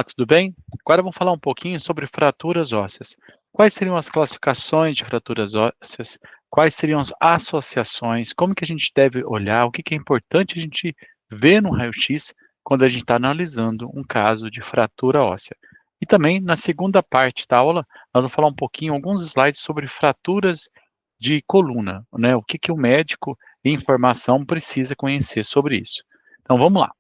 Tudo bem? Agora vamos falar um pouquinho sobre fraturas ósseas. Quais seriam as classificações de fraturas ósseas? Quais seriam as associações? Como que a gente deve olhar? O que que é importante a gente ver no raio-x quando a gente está analisando um caso de fratura óssea? E também, na segunda parte da aula, nós vamos falar um pouquinho, alguns slides sobre fraturas de coluna, né? O que que o médico em formação precisa conhecer sobre isso. Então, vamos lá.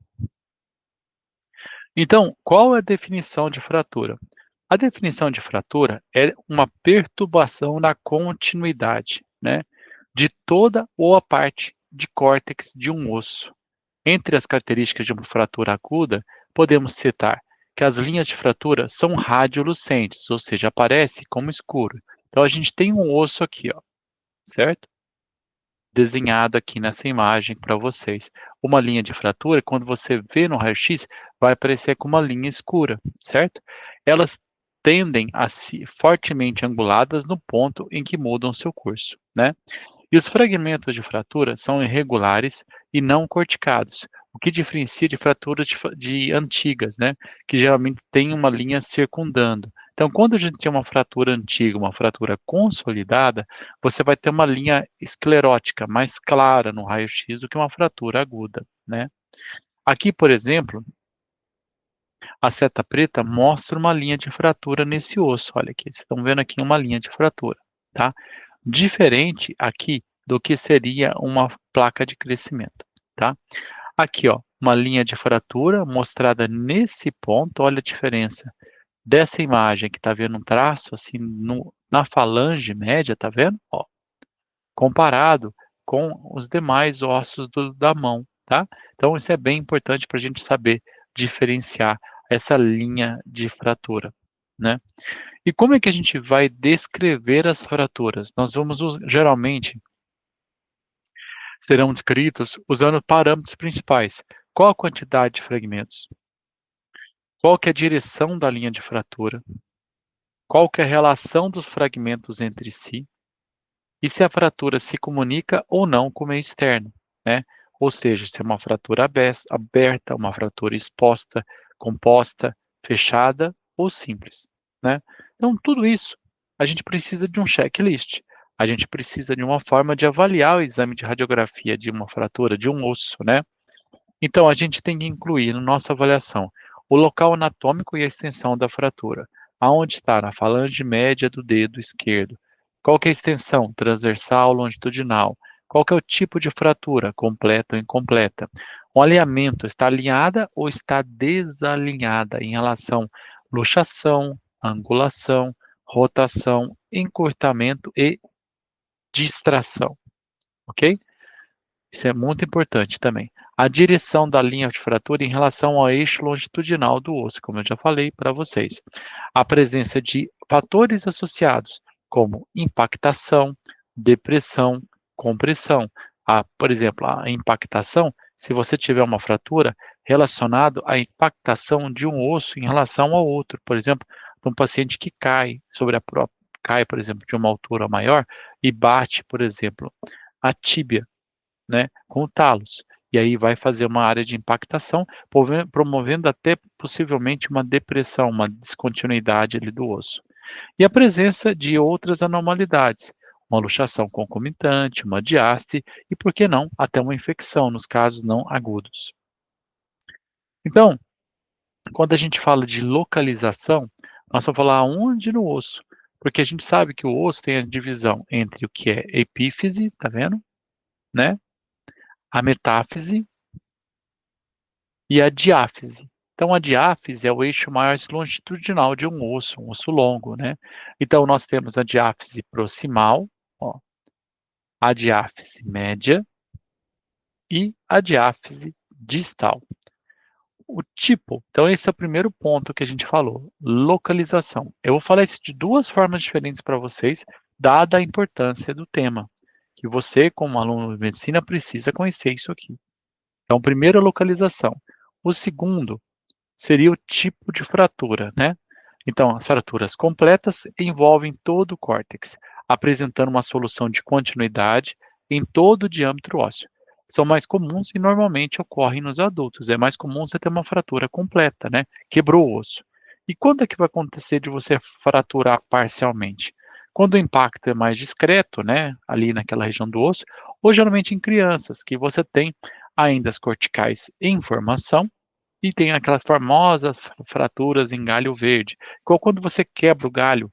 Então, qual é a definição de fratura? A definição de fratura é uma perturbação na continuidade, né, de toda ou a parte de córtex de um osso. Entre as características de uma fratura aguda, podemos citar que as linhas de fratura são radiolucentes, ou seja, aparece como escuro. Então, a gente tem um osso aqui, ó, certo? Desenhado aqui nessa imagem para vocês. Uma linha de fratura, quando você vê no raio-x, vai aparecer com uma linha escura, certo? Elas tendem a se fortemente anguladas no ponto em que mudam seu curso, né? E os fragmentos de fratura são irregulares e não corticados, o que diferencia de fraturas de antigas, né? Que geralmente tem uma linha circundando. Então, quando a gente tem uma fratura antiga, uma fratura consolidada, você vai ter uma linha esclerótica mais clara no raio-x do que uma fratura aguda, né? Aqui, por exemplo, a seta preta mostra uma linha de fratura nesse osso. Olha aqui, vocês estão vendo aqui uma linha de fratura, tá? Diferente aqui do que seria uma placa de crescimento, tá? Aqui, ó, uma linha de fratura mostrada nesse ponto. Olha a diferença dessa imagem que está vendo um traço assim na falange média, tá vendo? Ó, comparado com os demais ossos da mão, tá? Então, isso é bem importante para a gente saber diferenciar essa linha de fratura, né? E como é que a gente vai descrever as fraturas? Nós vamos, geralmente, serão descritos usando parâmetros principais. Qual a quantidade de fragmentos? Qual que é a direção da linha de fratura? Qual que é a relação dos fragmentos entre si? E se a fratura se comunica ou não com o meio externo, né? Ou seja, se é uma fratura aberta, uma fratura exposta, composta, fechada ou simples, né? Então, tudo isso a gente precisa de um checklist. A gente precisa de uma forma de avaliar o exame de radiografia de uma fratura, de um osso, né? Então, a gente tem que incluir na nossa avaliação o local anatômico e a extensão da fratura. Aonde está? Na falange média do dedo esquerdo. Qual que é a extensão? Transversal, longitudinal. Qual que é o tipo de fratura? Completa ou incompleta? O alinhamento está alinhada ou está desalinhada em relação luxação, angulação, rotação, encurtamento e distração, ok? Isso é muito importante também. A direção da linha de fratura em relação ao eixo longitudinal do osso, como eu já falei para vocês. A presença de fatores associados, como impactação, depressão, compressão. Por exemplo, a impactação, se você tiver uma fratura relacionado à impactação de um osso em relação ao outro, por exemplo, um paciente que cai cai, por exemplo, de uma altura maior e bate, por exemplo, a tíbia, né, com o talos. E aí vai fazer uma área de impactação, promovendo até possivelmente uma depressão, uma descontinuidade ali do osso. E a presença de outras anormalidades, uma luxação concomitante, uma diástase e, por que não, até uma infecção nos casos não agudos. Então, quando a gente fala de localização, nós vamos falar onde no osso, porque a gente sabe que o osso tem a divisão entre o que é epífise, tá vendo? Né? A metáfise e a diáfise. Então, a diáfise é o eixo mais longitudinal de um osso longo, né? Então, nós temos a diáfise proximal, ó, a diáfise média e a diáfise distal. O tipo, então esse é o primeiro ponto que a gente falou, localização. Eu vou falar isso de duas formas diferentes para vocês, dada a importância do tema, que você, como aluno de medicina, precisa conhecer isso aqui. Então, primeiro, a localização. O segundo seria o tipo de fratura, né? Então, as fraturas completas envolvem todo o córtex, apresentando uma solução de continuidade em todo o diâmetro ósseo. São mais comuns e normalmente ocorrem nos adultos. É mais comum você ter uma fratura completa, né? Quebrou o osso. E quando é que vai acontecer de você fraturar parcialmente? Quando o impacto é mais discreto, né, ali naquela região do osso, ou geralmente em crianças, que você tem ainda as corticais em formação e tem aquelas famosas fraturas em galho verde. Igual quando você quebra o galho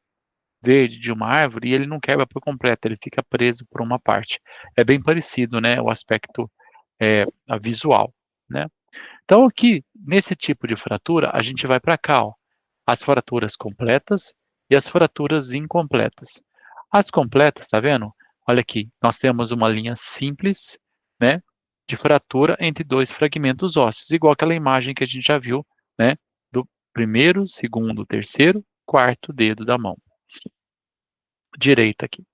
verde de uma árvore e ele não quebra por completo, ele fica preso por uma parte. É bem parecido, né, o aspecto a visual, né. Então aqui, nesse tipo de fratura, a gente vai para cá, ó, as fraturas completas e as fraturas incompletas. As completas, tá vendo? Olha aqui, nós temos uma linha simples, né, de fratura entre 2 fragmentos ósseos, igual aquela imagem que a gente já viu, né, do primeiro, segundo, terceiro, quarto dedo da mão direita aqui.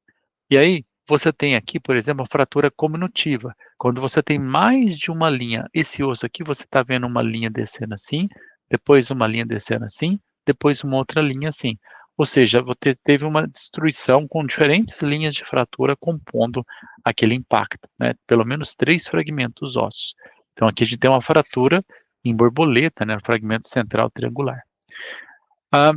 E aí, você tem aqui, por exemplo, a fratura cominutiva, quando você tem mais de uma linha. Esse osso aqui, você está vendo uma linha descendo assim, depois uma linha descendo assim, depois uma outra linha assim. Ou seja, você teve uma destruição com diferentes linhas de fratura compondo aquele impacto, né? Pelo menos 3 fragmentos ósseos. Então aqui a gente tem uma fratura em borboleta, né? Fragmento central triangular. Ah,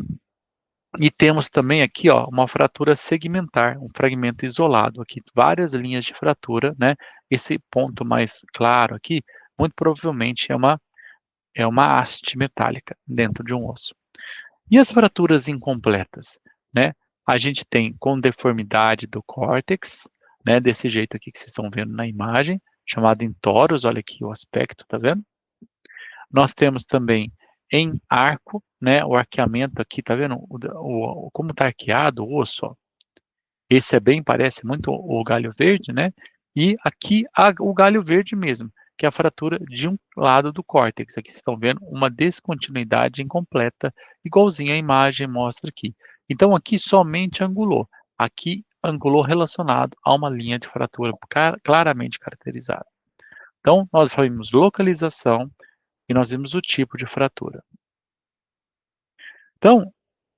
e temos também aqui, ó, uma fratura segmentar, um fragmento isolado aqui, várias linhas de fratura, né? Esse ponto mais claro aqui, muito provavelmente é uma haste metálica dentro de um osso. E as fraturas incompletas, né? A gente tem com deformidade do córtex, né? Desse jeito aqui que vocês estão vendo na imagem, chamado em toros, olha aqui o aspecto, tá vendo? Nós temos também em arco, né, o arqueamento aqui, tá vendo como está arqueado o osso, ó. Esse parece muito o galho verde, né, e aqui o galho verde mesmo, que é a fratura de um lado do córtex. Aqui vocês estão vendo uma descontinuidade incompleta, igualzinho a imagem mostra aqui. Então aqui somente angulou, aqui angulou relacionado a uma linha de fratura claramente caracterizada. Então nós vimos localização, e nós vimos o tipo de fratura. Então,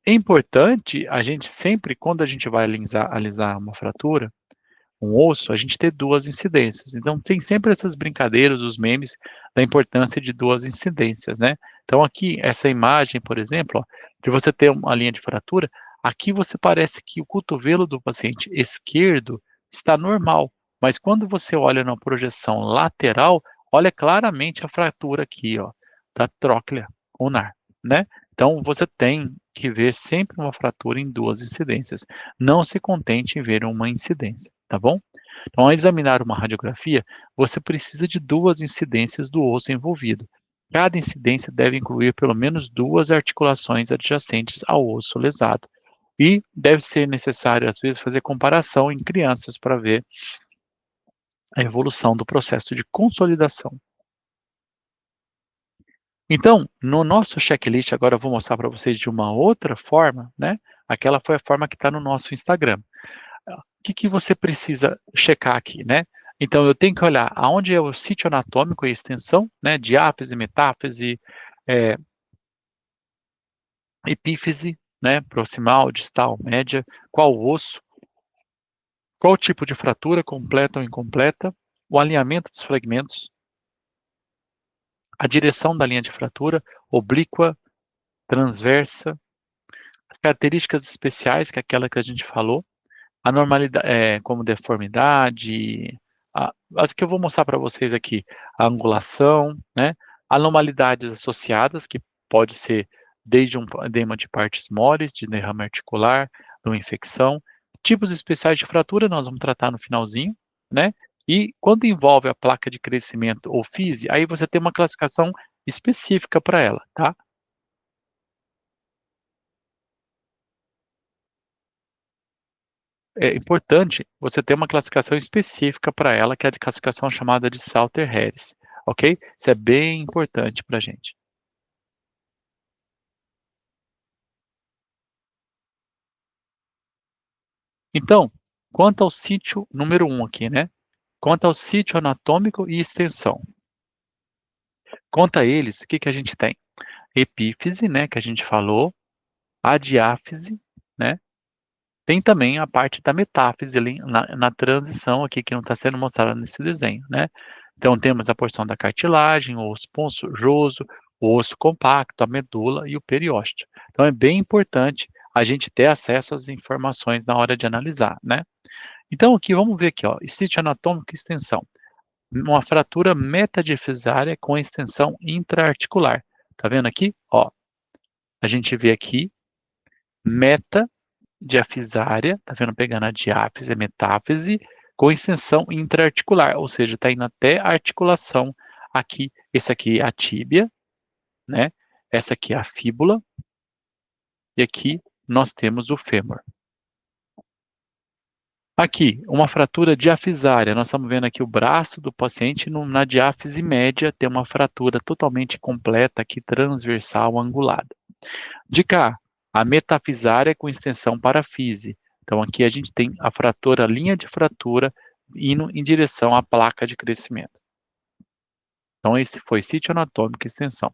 é importante a gente sempre, quando a gente vai alisar uma fratura, um osso, a gente ter 2 incidências. Então tem sempre essas brincadeiras, os memes, da importância de 2 incidências, né. Então aqui, essa imagem, por exemplo, ó, de você ter uma linha de fratura, aqui você parece que o cotovelo do paciente esquerdo está normal, mas quando você olha na projeção lateral, olha claramente a fratura aqui, ó, da tróclea ulnar, né. Então você tem que ver sempre uma fratura em 2 incidências. Não se contente em ver uma incidência, tá bom? Então, ao examinar uma radiografia, você precisa de 2 incidências do osso envolvido. Cada incidência deve incluir pelo menos 2 articulações adjacentes ao osso lesado. E deve ser necessário, às vezes, fazer comparação em crianças para ver a evolução do processo de consolidação. Então, no nosso checklist, agora eu vou mostrar para vocês de uma outra forma, né? Aquela foi a forma que está no nosso Instagram. O que você precisa checar aqui, né? Então, eu tenho que olhar aonde é o sítio anatômico e extensão, né? Diáfise, metáfise, eh, epífise, né? Proximal, distal, média, qual osso, qual tipo de fratura, completa ou incompleta, o alinhamento dos fragmentos, a direção da linha de fratura, oblíqua, transversa, as características especiais, que é aquela que a gente falou, a normalidade, como deformidade, as que eu vou mostrar para vocês aqui, a angulação, né, anormalidades associadas, que pode ser desde um edema de partes moles, de derrame articular, de uma infecção, tipos especiais de fratura nós vamos tratar no finalzinho, né, e quando envolve a placa de crescimento ou fise, aí você tem uma classificação específica para ela, tá? É importante você ter uma classificação específica para ela, que é a de classificação chamada de Salter-Harris, ok? Isso é bem importante para a gente. Então, quanto ao sítio número 1 aqui, né? Quanto ao sítio anatômico e extensão. Quanto a eles, o que que a gente tem? Epífise, né, que a gente falou, a diáfise, né? Tem também a parte da metáfise ali na transição aqui, que não está sendo mostrada nesse desenho, né? Então temos a porção da cartilagem, o osso esponjoso, o osso compacto, a medula e o periósteo. Então é bem importante a gente ter acesso às informações na hora de analisar, né? Então aqui, vamos ver aqui, ó, sítio anatômico e extensão. Uma fratura metadifisária com extensão intraarticular. Tá vendo aqui? Ó, a gente vê aqui metadiafisária, tá vendo? Pegando a diáfise, a metáfise, com extensão intraarticular, ou seja, tá indo até a articulação aqui. Esse aqui é a tíbia, né? Essa aqui é a fíbula, e aqui nós temos o fêmur. Aqui, uma fratura diafisária. Nós estamos vendo aqui o braço do paciente na diáfise média tem uma fratura totalmente completa aqui, transversal angulada. De cá, a metafisária com extensão parafise. Então aqui a gente tem a fratura, a linha de fratura indo em direção à placa de crescimento. Então esse foi sítio anatômico e extensão.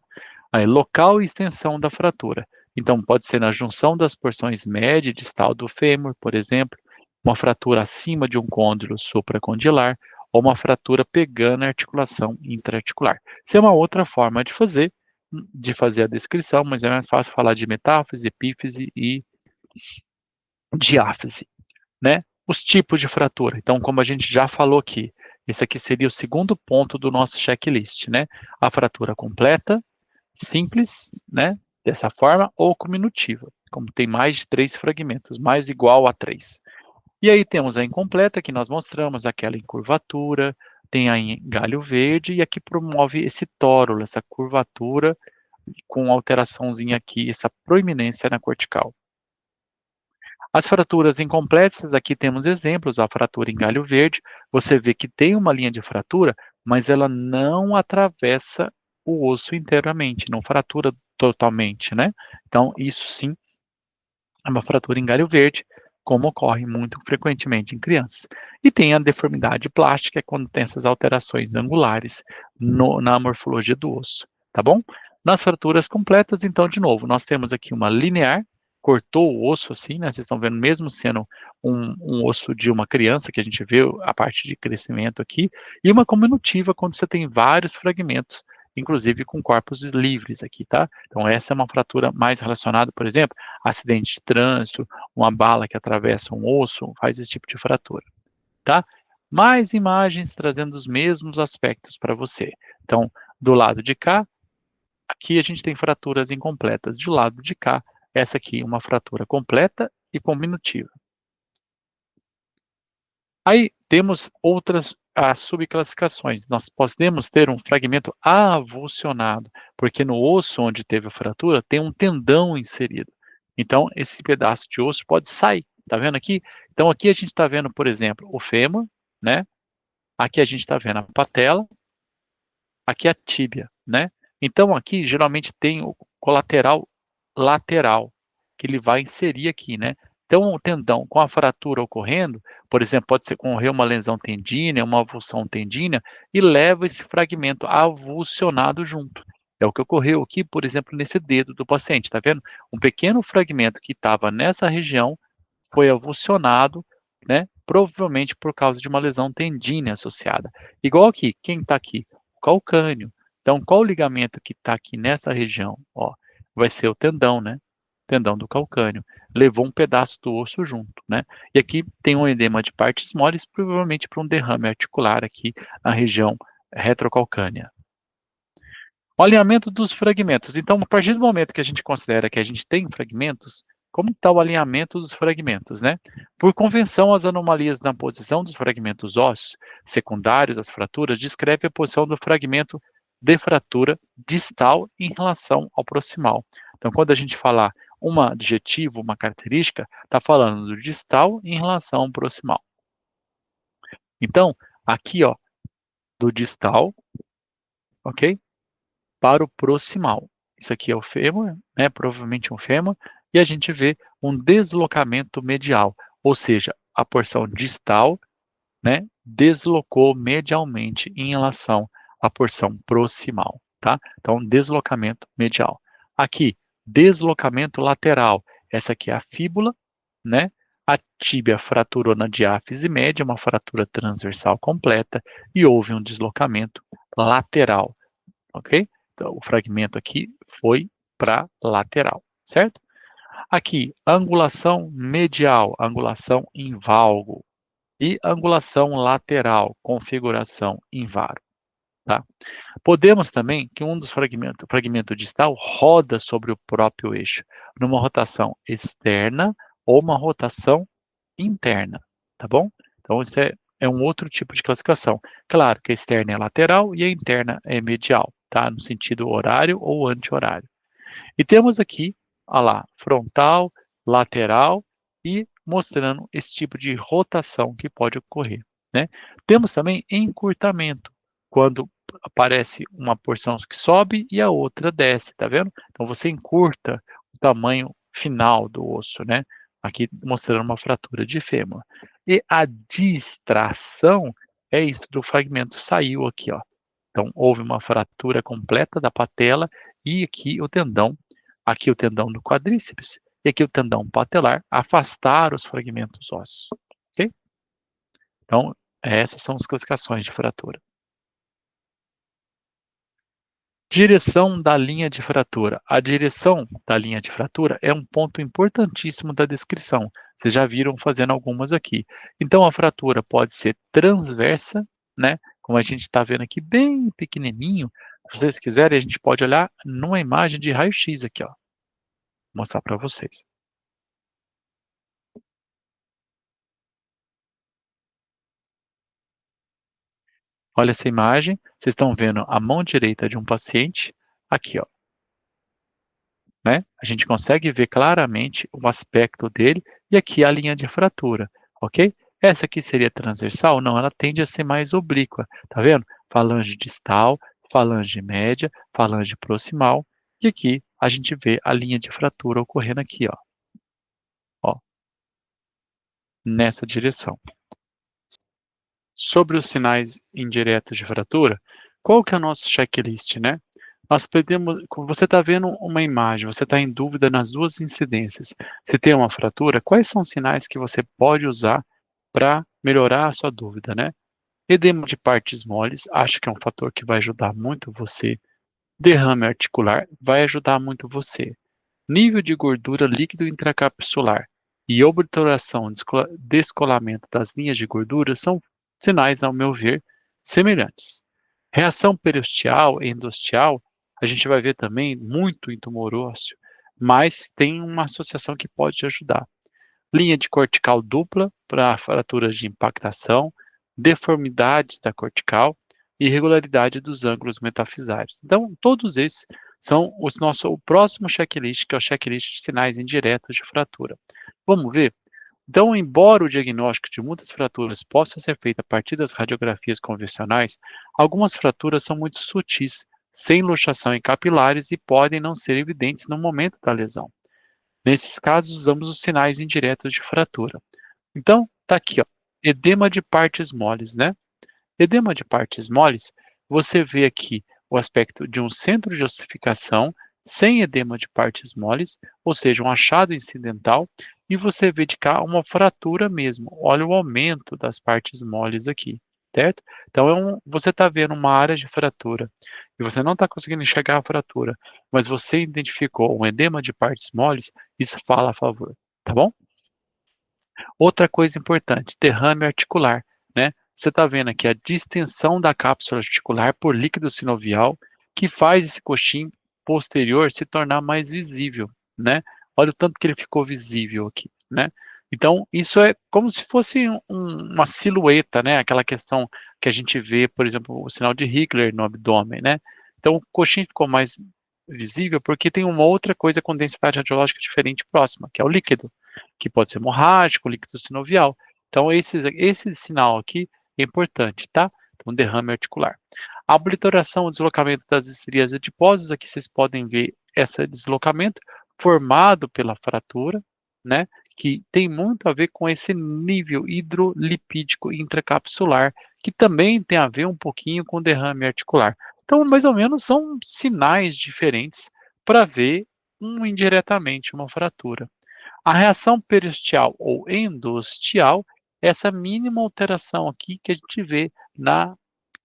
Aí, local e extensão da fratura. Então pode ser na junção das porções média e distal do fêmur, por exemplo, uma fratura acima de um côndilo supracondilar ou uma fratura pegando a articulação intraarticular. Isso é uma outra forma de fazer a descrição, mas é mais fácil falar de metáfise, epífise e diáfise, né? Os tipos de fratura. Então, como a gente já falou aqui, esse aqui seria o segundo ponto do nosso checklist, né? A fratura completa, simples, né? Dessa forma, ou cominutiva, como tem mais de 3 fragmentos, mais igual a 3. E aí temos a incompleta, que nós mostramos, aquela em curvatura, tem a em galho verde, e aqui promove esse tórulo, essa curvatura, com alteraçãozinha aqui, essa proeminência na cortical. As fraturas incompletas, aqui temos exemplos, a fratura em galho verde, você vê que tem uma linha de fratura, mas ela não atravessa o osso inteiramente, não fratura totalmente, né? Então, isso sim é uma fratura em galho verde, como ocorre muito frequentemente em crianças. E tem a deformidade plástica, é quando tem essas alterações angulares na morfologia do osso, tá bom? Nas fraturas completas, então, de novo, nós temos aqui uma linear, cortou o osso assim, né? Vocês estão vendo, mesmo sendo um osso de uma criança, que a gente vê a parte de crescimento aqui, e uma cominutiva, quando você tem vários fragmentos, inclusive com corpos livres aqui, tá? Então, essa é uma fratura mais relacionada, por exemplo, acidente de trânsito, uma bala que atravessa um osso, faz esse tipo de fratura, tá? Mais imagens trazendo os mesmos aspectos para você. Então, do lado de cá, aqui a gente tem fraturas incompletas. Do lado de cá, essa aqui, uma fratura completa e cominutiva. Aí temos outras subclassificações. Nós podemos ter um fragmento avulsionado, porque no osso onde teve a fratura tem um tendão inserido. Então, esse pedaço de osso pode sair. Tá vendo aqui? Então, aqui a gente está vendo, por exemplo, o fêmur, né? Aqui a gente está vendo a patela, aqui a tíbia, né? Então, aqui geralmente tem o colateral lateral, que ele vai inserir aqui, né? Então, o tendão com a fratura ocorrendo, por exemplo, pode ser ocorrer uma lesão tendínea, uma avulsão tendínea, e leva esse fragmento avulsionado junto. É o que ocorreu aqui, por exemplo, nesse dedo do paciente, tá vendo? Um pequeno fragmento que estava nessa região foi avulsionado, né? Provavelmente por causa de uma lesão tendínea associada. Igual aqui, quem está aqui? O calcâneo. Então, qual o ligamento que está aqui nessa região? Ó, vai ser o tendão, né? Tendão do calcâneo. Levou um pedaço do osso junto, né? E aqui tem um edema de partes moles, provavelmente por um derrame articular aqui na região retrocalcânea. O alinhamento dos fragmentos. Então, a partir do momento que a gente considera que a gente tem fragmentos, como está o alinhamento dos fragmentos, né? Por convenção, as anomalias na posição dos fragmentos ósseos secundários às fraturas descreve a posição do fragmento de fratura distal em relação ao proximal. Então, quando a gente falar um adjetivo, uma característica, está falando do distal em relação ao proximal. Então, aqui, ó, do distal, ok? Para o proximal. Isso aqui é o fêmur, né? Provavelmente um fêmur, e a gente vê um deslocamento medial, ou seja, a porção distal, né, deslocou medialmente em relação à porção proximal, tá? Então, deslocamento medial. Aqui, deslocamento lateral. Essa aqui é a fíbula, né? A tíbia fraturou na diáfise média, uma fratura transversal completa, e houve um deslocamento lateral, ok? o fragmento aqui foi para lateral, certo? Aqui, angulação medial, angulação em valgo. E angulação lateral, configuração em varo. Tá? Podemos também que um dos fragmento distal roda sobre o próprio eixo, numa rotação externa ou uma rotação interna, tá bom? Então, isso é um outro tipo de classificação. Claro que a externa é lateral e a interna é medial, tá? No sentido horário ou anti-horário. E temos aqui, olha lá, frontal, lateral e mostrando esse tipo de rotação que pode ocorrer, né? Temos também encurtamento, quando aparece uma porção que sobe e a outra desce, tá vendo? Então você encurta o tamanho final do osso, né? Aqui mostrando uma fratura de fêmur. E a distração é isso do fragmento saiu aqui, ó. Então houve uma fratura completa da patela e aqui o tendão do quadríceps e aqui o tendão patelar afastaram os fragmentos ósseos, ok? Então, essas são as classificações de fratura. Direção da linha de fratura. A direção da linha de fratura é um ponto importantíssimo da descrição. Vocês já viram fazendo algumas aqui. Então, a fratura pode ser transversa, né? Como a gente está vendo aqui, bem pequenininho. Se vocês quiserem, a gente pode olhar numa imagem de raio-x aqui, ó. Vou mostrar para vocês. Olha essa imagem, vocês estão vendo a mão direita de um paciente, aqui, ó, né? A gente consegue ver claramente o aspecto dele e aqui a linha de fratura, ok? Essa aqui seria transversal? Não, ela tende a ser mais oblíqua, tá vendo? Falange distal, falange média, falange proximal, e aqui a gente vê a linha de fratura ocorrendo aqui, ó, nessa direção. Sobre os sinais indiretos de fratura, qual que é o nosso checklist, né? Nós podemos, você está vendo uma imagem, você está em dúvida nas duas incidências. Se tem uma fratura, quais são os sinais que você pode usar para melhorar a sua dúvida, né? Edema de partes moles, acho que é um fator que vai ajudar muito você. Derrame articular vai ajudar muito você. Nível de gordura líquido intracapsular e obliteração, descolamento das linhas de gordura são sinais, ao meu ver, semelhantes. Reação periosteal e endosteal, a gente vai ver também muito em tumor ósseo, mas tem uma associação que pode te ajudar. Linha de cortical dupla para fraturas de impactação, deformidades da cortical e irregularidade dos ângulos metafisários. Então, todos esses são o próximo checklist, que é o checklist de sinais indiretos de fratura. Vamos ver? Então, embora o diagnóstico de muitas fraturas possa ser feito a partir das radiografias convencionais, algumas fraturas são muito sutis, sem luxação em capilares e podem não ser evidentes no momento da lesão. Nesses casos, usamos os sinais indiretos de fratura. Então, tá aqui, ó, edema de partes moles, né? Edema de partes moles, você vê aqui o aspecto de um centro de ossificação sem edema de partes moles, ou seja, um achado incidental, e você vê de cá uma fratura mesmo. Olha o aumento das partes moles aqui, certo? Então, você está vendo uma área de fratura e você não está conseguindo enxergar a fratura, mas você identificou um edema de partes moles, isso fala a favor, tá bom? Outra coisa importante, derrame articular, né? Você está vendo aqui a distensão da cápsula articular por líquido sinovial, que faz esse coxim posterior se tornar mais visível, né? Olha o tanto que ele ficou visível aqui, né? Então, isso é como se fosse uma silhueta, né? Aquela questão que a gente vê, por exemplo, o sinal de Higler no abdômen, né? Então, o coxim ficou mais visível porque tem uma outra coisa com densidade radiológica diferente próxima, que é o líquido, que pode ser hemorrágico, líquido sinovial. Então, esse sinal aqui é importante, tá? Então, derrame articular. A obliteração, o deslocamento das estrias adiposas, aqui vocês podem ver esse deslocamento formado pela fratura, né? Que tem muito a ver com esse nível hidrolipídico intracapsular, que também tem a ver um pouquinho com derrame articular. Então, mais ou menos, são sinais diferentes para ver indiretamente uma fratura. A reação periosteal ou endosteal é essa mínima alteração aqui que a gente vê na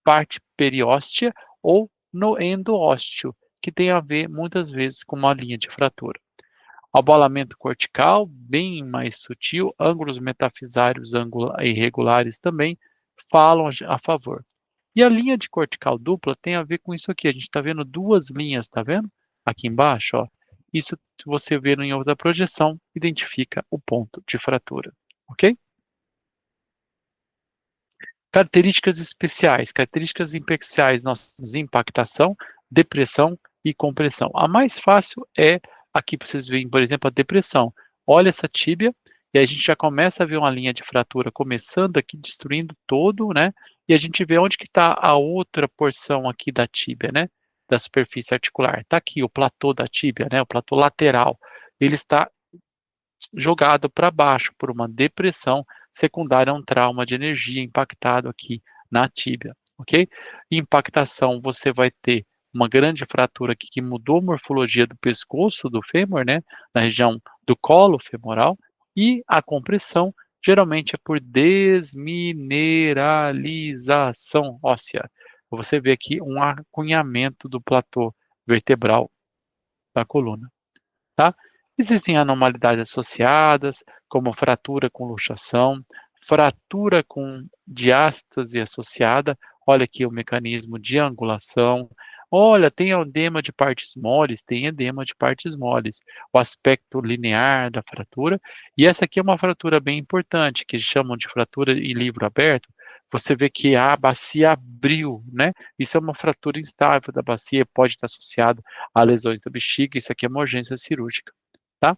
parte perióstea ou no endósteo, que tem a ver, muitas vezes, com uma linha de fratura. Abalamento cortical, bem mais sutil, ângulos metafisários irregulares também falam a favor. E a linha de cortical dupla tem a ver com isso aqui. A gente está vendo duas linhas, está vendo? Aqui embaixo, ó. Isso você vê em outra projeção, identifica o ponto de fratura, ok? Características especiais. Características especiais nós temos impactação, depressão e compressão. A mais fácil é aqui para vocês verem, por exemplo, a depressão. Olha essa tíbia e aí a gente já começa a ver uma linha de fratura começando aqui, destruindo todo, né? E a gente vê onde que está a outra porção aqui da tíbia, né? Da superfície articular. Está aqui o platô da tíbia, né? O platô lateral. Ele está jogado para baixo por uma depressão secundária a um trauma de energia impactado aqui na tíbia, ok? Impactação, você vai ter uma grande fratura aqui que mudou a morfologia do pescoço do fêmur, né? Na região do colo femoral. E a compressão, geralmente é por desmineralização óssea. Você vê aqui um acunhamento do platô vertebral da coluna, tá? Existem anormalidades associadas, como fratura com luxação, fratura com diástase associada. Olha aqui o mecanismo de angulação. Olha, tem edema de partes moles, tem edema de partes moles. O aspecto linear da fratura. E essa aqui é uma fratura bem importante, que chamam de fratura em livro aberto. Você vê que a bacia abriu, né? Isso é uma fratura instável da bacia, pode estar associado a lesões da bexiga. Isso aqui é uma urgência cirúrgica. Tá?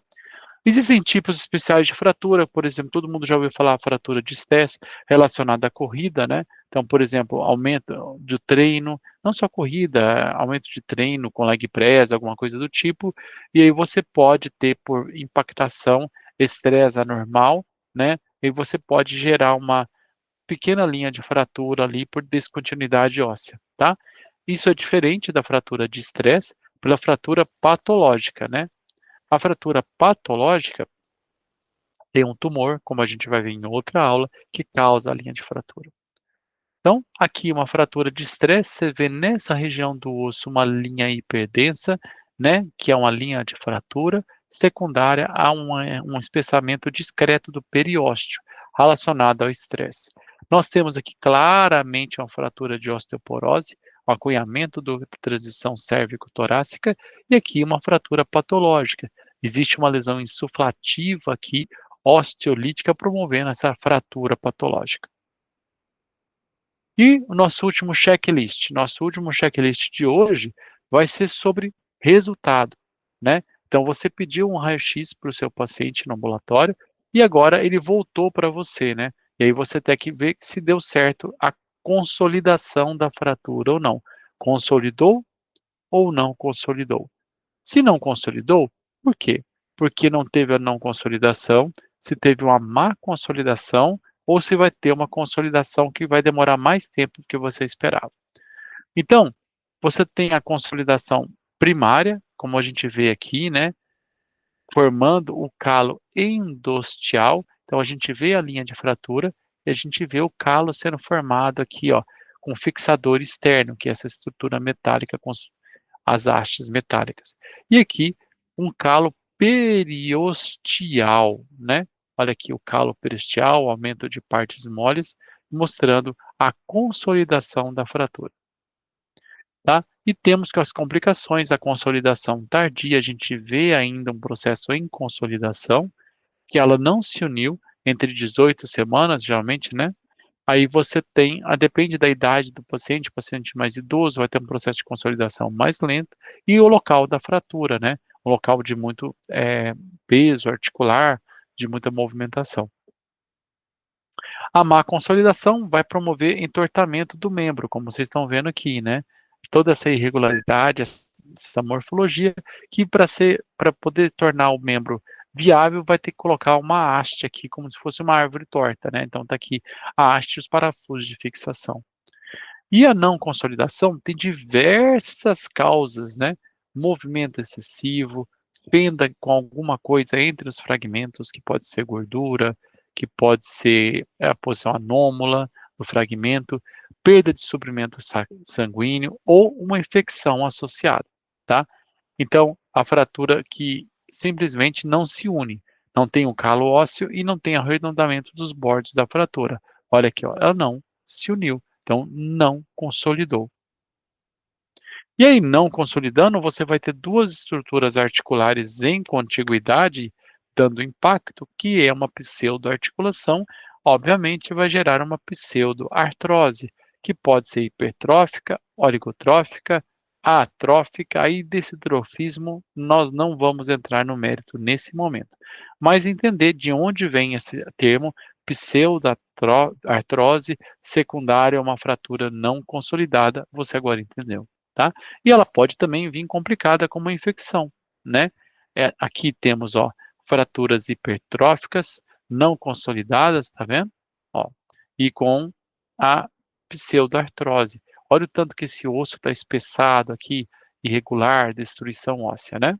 Existem tipos especiais de fratura, por exemplo, todo mundo já ouviu falar fratura de stress relacionada à corrida, né? Então, por exemplo, aumento do treino, não só corrida, aumento de treino com leg press, alguma coisa do tipo, e aí você pode ter por impactação estresse anormal, né? E você pode gerar uma pequena linha de fratura ali por descontinuidade óssea, tá? Isso é diferente da fratura de estresse pela fratura patológica, né? A fratura patológica tem um tumor, como a gente vai ver em outra aula, que causa a linha de fratura. Então, aqui uma fratura de estresse, você vê nessa região do osso uma linha hiperdensa, né, que é uma linha de fratura secundária a um espessamento discreto do periósteo relacionado ao estresse. Nós temos aqui claramente uma fratura de osteoporose, um acunhamento da transição cérvico-torácica e aqui uma fratura patológica. Existe uma lesão insuflativa aqui, osteolítica, promovendo essa fratura patológica. E o nosso último checklist de hoje vai ser sobre resultado, né. Então você pediu um raio-x para o seu paciente no ambulatório, e agora ele voltou para você, né. E aí você tem que ver se deu certo a consolidação da fratura ou não. Consolidou ou não consolidou? Se não consolidou, por quê? Porque não teve a não consolidação, se teve uma má consolidação ou se vai ter uma consolidação que vai demorar mais tempo do que você esperava. Então, você tem a consolidação primária, como a gente vê aqui, né, formando o calo endosteal. Então, a gente vê a linha de fratura e a gente vê o calo sendo formado aqui, ó, com fixador externo, que é essa estrutura metálica com as hastes metálicas. E aqui, um calo periosteal, né? Olha aqui o calo periosteal, aumento de partes moles, mostrando a consolidação da fratura, tá? E temos que as complicações, a consolidação tardia, a gente vê ainda um processo em consolidação, que ela não se uniu entre 18 semanas, geralmente, né? Aí você tem, depende da idade do paciente mais idoso vai ter um processo de consolidação mais lento, e o local da fratura, né? Um local de muito peso articular, de muita movimentação. A má consolidação vai promover entortamento do membro, como vocês estão vendo aqui, né? Toda essa irregularidade, essa morfologia, que para poder tornar o membro viável, vai ter que colocar uma haste aqui, como se fosse uma árvore torta, né? Então tá aqui a haste e os parafusos de fixação. E a não consolidação tem diversas causas, né? Movimento excessivo, fenda com alguma coisa entre os fragmentos, que pode ser gordura, que pode ser a posição anômala do fragmento, perda de suprimento sanguíneo ou uma infecção associada. tá? Então, a fratura que simplesmente não se une, não tem o calo ósseo e não tem arredondamento dos bordes da fratura. Olha aqui, ó, ela não se uniu, então não consolidou. E aí, não consolidando, você vai ter duas estruturas articulares em contiguidade, dando impacto, que é uma pseudoarticulação, obviamente vai gerar uma pseudoartrose, que pode ser hipertrófica, oligotrófica, atrófica, aí desse trofismo nós não vamos entrar no mérito nesse momento. Mas entender de onde vem esse termo pseudoartrose secundária a uma fratura não consolidada, você agora entendeu, tá? E ela pode também vir complicada com uma infecção, né? Aqui temos, ó, fraturas hipertróficas não consolidadas, tá vendo? Ó, e com a pseudoartrose. Olha o tanto que esse osso está espessado aqui, irregular, destruição óssea, né?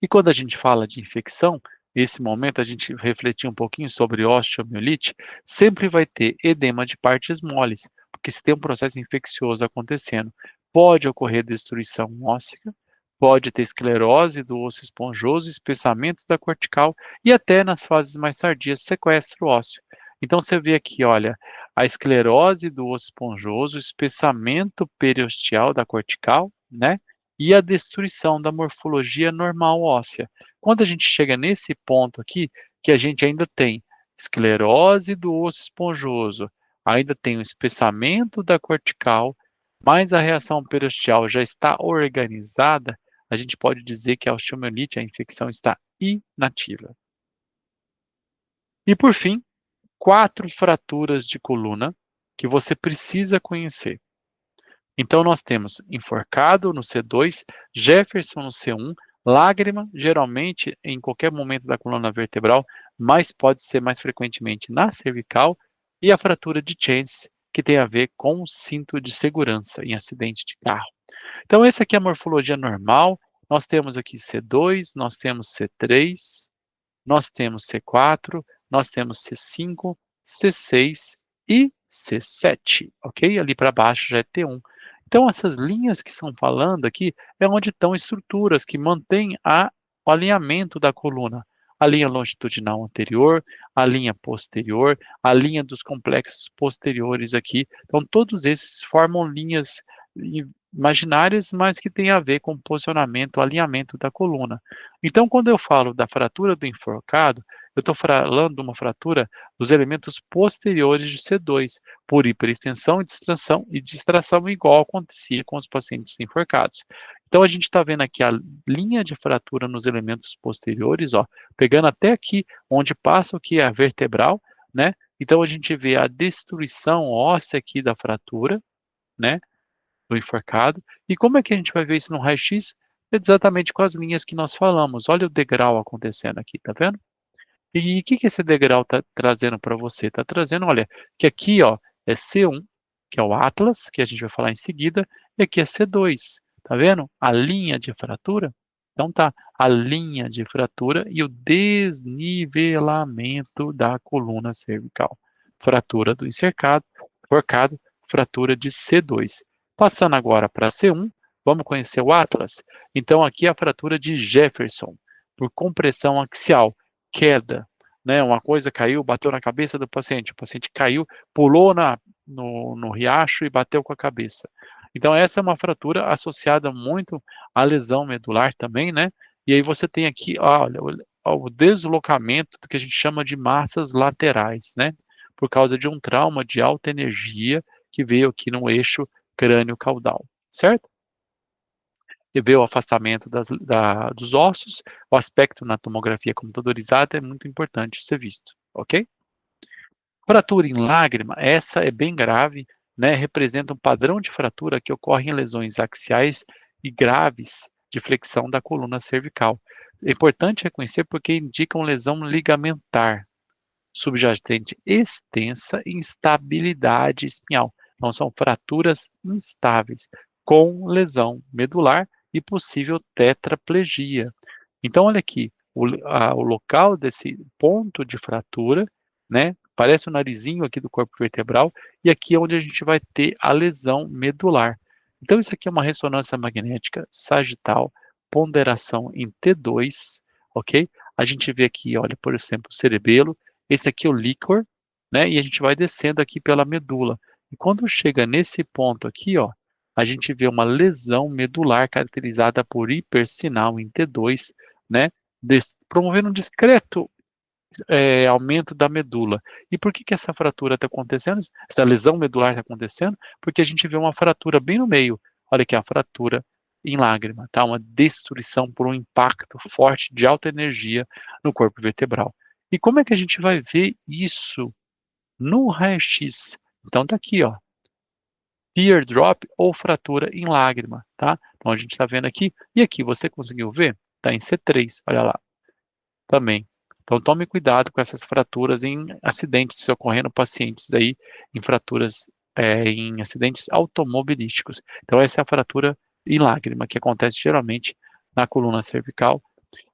E quando a gente fala de infecção, esse momento a gente refletir um pouquinho sobre osteomielite, sempre vai ter edema de partes moles, porque se tem um processo infeccioso acontecendo, pode ocorrer destruição óssea, pode ter esclerose do osso esponjoso, espessamento da cortical e até nas fases mais tardias, sequestro ósseo. Então você vê aqui, olha, a esclerose do osso esponjoso, o espessamento periosteal da cortical, né? E a destruição da morfologia normal óssea. Quando a gente chega nesse ponto aqui, que a gente ainda tem esclerose do osso esponjoso, ainda tem o espessamento da cortical, mas a reação periosteal já está organizada, a gente pode dizer que a osteomielite, a infecção, está inativa. E por fim, 4 fraturas de coluna que você precisa conhecer. Então, nós temos enforcado no C2, Jefferson no C1, lágrima, geralmente em qualquer momento da coluna vertebral, mas pode ser mais frequentemente na cervical, e a fratura de Chance, que tem a ver com o cinto de segurança em acidente de carro. Então, essa aqui é a morfologia normal. Nós temos aqui C2, nós temos C3, nós temos C4, nós temos C5, C6 e C7, ok? Ali para baixo já é T1. Então, essas linhas que estão falando aqui é onde estão estruturas que mantêm o alinhamento da coluna. A linha longitudinal anterior, a linha posterior, a linha dos complexos posteriores aqui. Então, todos esses formam linhas imaginárias, mas que têm a ver com posicionamento, alinhamento da coluna. Então, quando eu falo da fratura do enforcado, eu estou falando de uma fratura dos elementos posteriores de C2, por hiperextensão e distração, igual acontecia com os pacientes enforcados. Então, a gente está vendo aqui a linha de fratura nos elementos posteriores, ó, pegando até aqui, onde passa o que é a vertebral, né? Então, a gente vê a destruição óssea aqui da fratura, né? Do enforcado. E como é que a gente vai ver isso no raio-x? Exatamente com as linhas que nós falamos. Olha o degrau acontecendo aqui, tá vendo? E o que que esse degrau está trazendo para você? Está trazendo, olha, que aqui, ó, é C1, que é o Atlas, que a gente vai falar em seguida, e aqui é C2. Tá vendo? A linha de fratura. Então tá, a linha de fratura e o desnivelamento da coluna cervical. Fratura do encercado, forcado, fratura de C2. Passando agora para C1, vamos conhecer o Atlas? Então aqui é a fratura de Jefferson, por compressão axial, queda, né? Uma coisa caiu, bateu na cabeça do paciente, o paciente caiu, pulou no riacho e bateu com a cabeça. Então, essa é uma fratura associada muito à lesão medular também, né? E aí você tem aqui, olha, o deslocamento do que a gente chama de massas laterais, né? Por causa de um trauma de alta energia que veio aqui no eixo crânio-caudal, certo? E ver o afastamento dos ossos, o aspecto na tomografia computadorizada é muito importante ser visto, ok? Fratura em lágrima, essa é bem grave, né? Representa um padrão de fratura que ocorre em lesões axiais e graves de flexão da coluna cervical. É importante reconhecer porque indicam lesão ligamentar, subjacente extensa e instabilidade espinhal. Então, são fraturas instáveis, com lesão medular e possível tetraplegia. Então, olha aqui, o local desse ponto de fratura, né? Parece o narizinho aqui do corpo vertebral, e aqui é onde a gente vai ter a lesão medular. Então isso aqui é uma ressonância magnética sagital, ponderação em T2, ok? A gente vê aqui, olha, por exemplo, o cerebelo, esse aqui é o líquor, né? E a gente vai descendo aqui pela medula. E quando chega nesse ponto aqui, ó, a gente vê uma lesão medular caracterizada por hipersinal em T2, né? Promovendo um discreto aumento da medula. E por que que essa fratura está acontecendo? Essa lesão medular está acontecendo? Porque a gente vê uma fratura bem no meio. Olha aqui, a fratura em lágrima, tá? Uma destruição por um impacto forte de alta energia no corpo vertebral. E como é que a gente vai ver isso no raio-x? Então tá aqui, ó, teardrop ou fratura em lágrima, tá? Então a gente está vendo aqui, e aqui você conseguiu ver? Tá em C3, olha lá também. Então tome cuidado com essas fraturas em acidentes, se ocorrendo pacientes aí em fraturas, em acidentes automobilísticos. Então essa é a fratura em lágrima, que acontece geralmente na coluna cervical.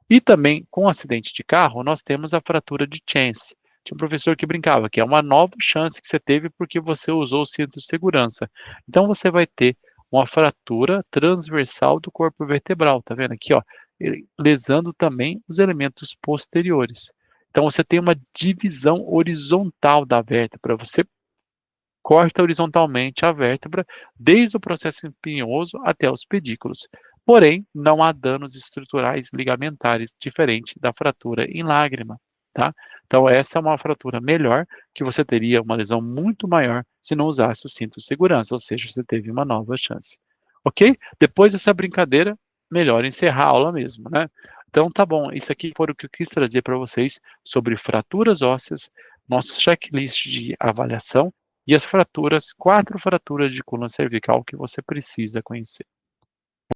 E também com acidente de carro, nós temos a fratura de chance. Tinha um professor que brincava que é uma nova chance que você teve porque você usou o cinto de segurança. Então você vai ter uma fratura transversal do corpo vertebral, tá vendo aqui, ó, lesando também os elementos posteriores. Então você tem uma divisão horizontal da vértebra, você corta horizontalmente a vértebra desde o processo espinhoso até os pedículos. Porém, não há danos estruturais ligamentares diferente da fratura em lágrima, tá? Então essa é uma fratura melhor, que você teria uma lesão muito maior se não usasse o cinto de segurança, ou seja, você teve uma nova chance. Ok? Depois dessa brincadeira, melhor encerrar a aula mesmo, né? Então tá bom, isso aqui foi o que eu quis trazer para vocês sobre fraturas ósseas, nosso checklist de avaliação e as fraturas, 4 fraturas de coluna cervical que você precisa conhecer.